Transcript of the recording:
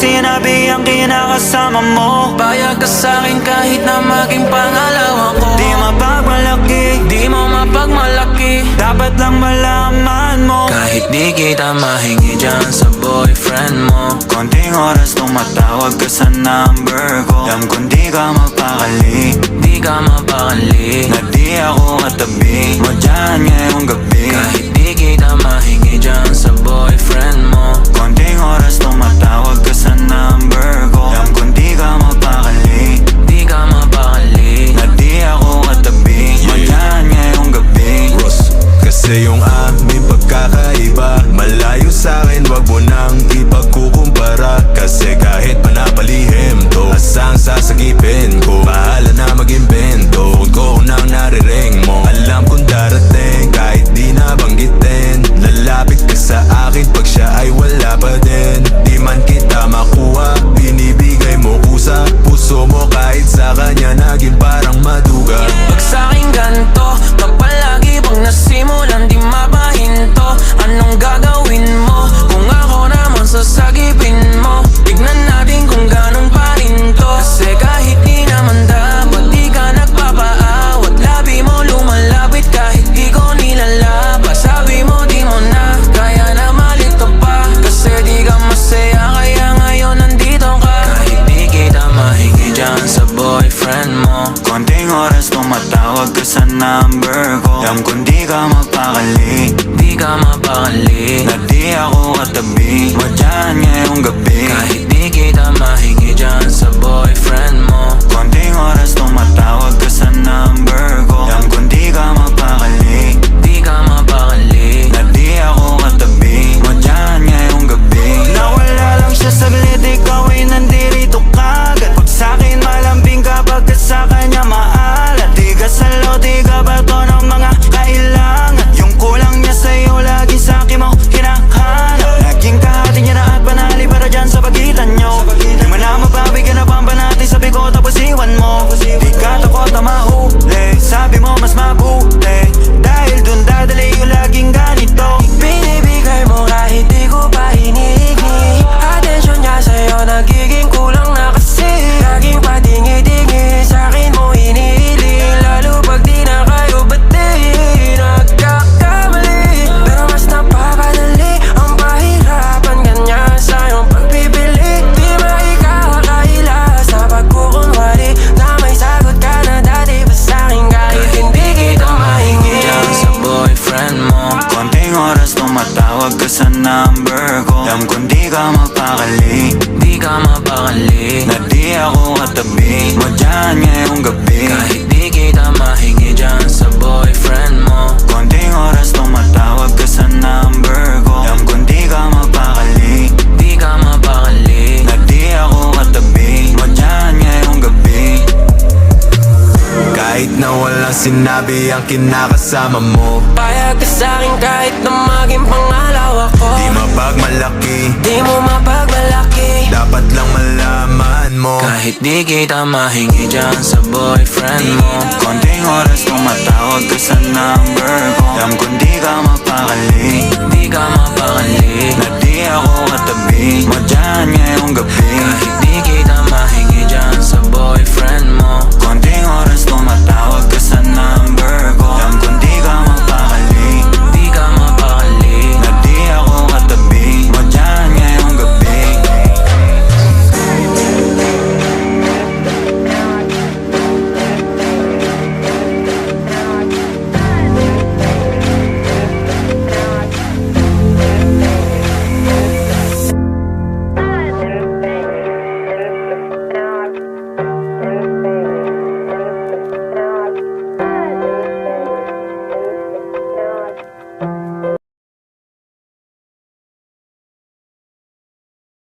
sinabi ang kinakasama mo. Payag ka sa'kin kahit na maging pangalawa ko. Di mapagmalaki, Di mo mapagmalaki, dapat lang malaman mo. kahit di kita mahingi dyan sa boyfriend mo. Konting oras tumatawag ka sa number ko. Alam kong di ka mapakali, Di ka mapakali, na di ako katabi mo dyan ngayong gabi. kahit di kita mahingi dyan sa boyfriend mo. Konting oras tumatawag ka sa number ko. Alam kong di ka mapakali, Di ka mapakali, na di ako katabi mo dyan ngayong gabi. Ross, kasi yung aming pagkakaiba malayo sa'kin, wag mo nang ipagkukumpara. Kasi kahit panapalihim to, asang sasagipin ko, bahala na mag-invento. Huwag ko nang nariring mo, alam kong darating kahit di nabanggitin. Lalapit ka sa akin pag siya ay wala pa din. Di man kita makuha, binibigay mo kusa. Puso mo kahit sa kanya naging parang maduga. pag sa'kin ganto, kapag lagi bang nasimulan di mapahinto. Anong gagawin mo kung ako naman sasagipin mo? Tignan natin kung ganun pa rin to. Kasi kahit di naman dapat di ka nagpapaawat. Labi mo lumalapit kahit di ko nilalabas. Sabi mo di mo na kaya na malito pa. Kasi di ka masaya kaya ngayon nandito ka. Kahit di kita mahingi dyan sa boyfriend mo. Konting oras tumatawag ka sa number ko. Alam kong di ka mapakali, Di ka mapakali, na di ako katabi mo dyan ngayong gabi. kahit di kita mahingi dyan sa boyfriend mo. Konting oras tumatawag ka sa number ko. Alam kong di ka mapakali, Di ka mapakali, na di ako katabi mo dyan ngayong gabi. Nawala lang siya saglit, ikaw ay nandirito kagad. Pag sa'kin malambing kapag ka sa kanya maalat. Di ka salo, di ka bato ng mga kailangan. Yung kulang niya sa'yo, lagi sa'kin mo hinahanap. Naging kahati niya na at panali para dyan sa pagitan nyo. Di mo na mapabigyan na pampanati, sabi ko tapos iwan mo. Di ka takot na mahuli, sabi mo mas mabuti. Dahil dun dadali yung laging ganito. binibigay mo kahit di ko pa hinihingi. Atensyon niya sa'yo nagiging kulang na kasi. Laging patingi-tingi, sa'kin mo hinihiling. Lalo pag di na kayo ba't di nagkakamali? Pero mas napapadali ang pahirapan ganyan sa iyong pagpipili. Di maikakakaila sa pagkukunwari na may sagot ka na dati pa sa'kin kahit hindi kita mahingi dyan sa boyfriend mo. Konting oras tumatawag ka sa number ko. Alam kong di ka mapakali, Di ka mapakali, na di ako katabi mo dyan ngayong gabi. kahit di kita mahingi dyan sa boyfriend mo. Konting oras tumatawag ka sa number ko. Alam kong di ka mapakali, Di ka mapakali, na di ako katabi mo dyan ngayong gabi. Kahit na walang sinabi ang kinakasama mo, payag ka sa'kin kahit na maging pangalawa ko. di mapagmalaki, Di mo mapagmalaki, dapat lang malaman mo. kahit di kita mahingi dyan sa boyfriend mo. Konting oras tumatawag ka sa number ko. Alam kong di ka mapakali, Di ka mapakali,